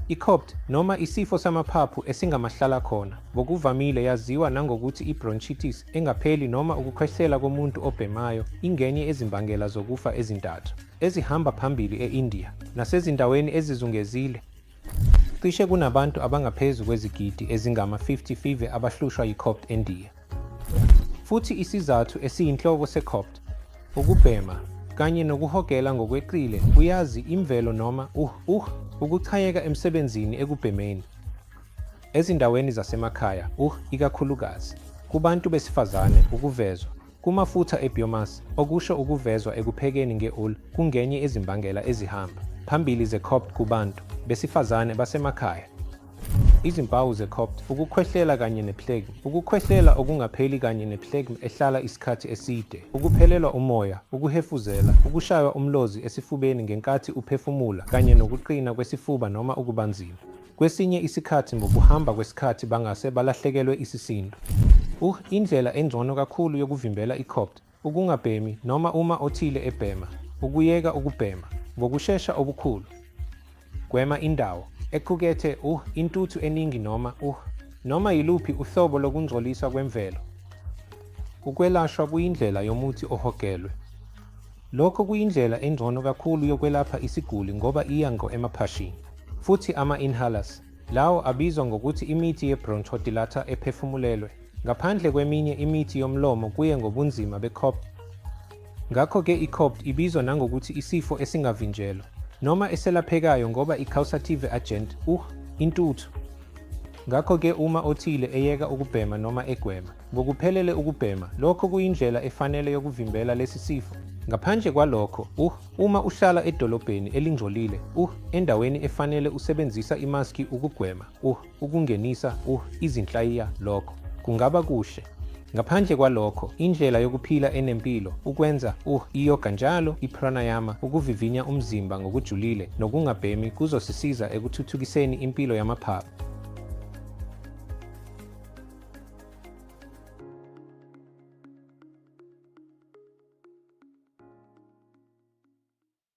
I-COPD noma isifo samaphaphu esingamahlala khona ngokuvamile yaziwa nangokuthi i-bronchitis engapheli noma ukukhwehlela komuntu obhemayo ingenye ezimbangela zokufa ezintathu ezihamba phambili e-India nasezindaweni ezizungezile. Cishe kunabantu abangaphezu kwezigidi ezingama-50 abahlushwa yi-COPD eNdiya. Futhi isizathu esiyinhloko se-COPD, ukubhema kanye nokuhogela ngokweqile uyazi imvelo noma ukuchayeka emsebenzini ekubhemeni. Ezindaweni zasemakhaya, ikakhulukazi, kubantu besifazane ukuvezwa kumafutha e-biomass, okusho ukuvezwa ekuphekeni nge-oil kungenye ezimbangela ezihamba phambili ze-COPD kubantu besifazane basemakhaya. Izimpawu ze-COPD, ukukhwehlela kanye nephlegm, ukukhwehlela okungapheli kanye nephlegm ehlala isikhathi eside, ukuphelelwa umoya, ukuhefuzela, ukushaywa umlozi esifubeni ngenkathi uphefumula kanye nokuqina kwesifuba noma ukuba nzima. Kwesinye isikhathi ngokuhamba kwesikhathi bangase balahlekelwe isisindo. Indlela engcono kakhulu yokuvimbela i-COPD, ukungabhemi noma uma othile ebhema, ukuyeka ukubhema ngokushesha okukhulu. Gwema indawo equkethe intuthu eningi noma yiluphi uhlobo lokungcoliswa kwemvelo. Ukwelashwa kuyindlela yomuthi ohogelwe. Lokho kuyindlela engcono kakhulu yokwelapha isiguli ngoba iya ngqo emaphashini. Futhi ama-inhalers, lawo abizwa ngokuthi imithi ye-bronchodilator ephefumulelwe, ngaphandle kweminye imithi yomlomo kuye ngobunzima be-COPD. Ngakho-ke i-COPD ibizwa nangokuthi isifo esingavinjelwa noma eselaphekayo ngoba i-causative agent, intuthu. Ngakho-ke uma othile eyeka ukubhema noma egwema ngokuphelele ukubhema, lokho kuyindlela efanele yokuvimbela lesi sifo. Ngaphandle kwalokho, uma uhlala edolobheni elingcolile, endaweni efanele usebenzisa imaski ukugwema, ukungenisa, izinhlayiya, lokho kungaba kuhle. Ngaphandle kwalokho, indlela yokuphila enempilo, ukwenza iyoga njalo, i-pranayama, ukuvivinya umzimba ngokujulile nokungabhemi kuzosisiza ekuthuthukiseni impilo yamaphaphu.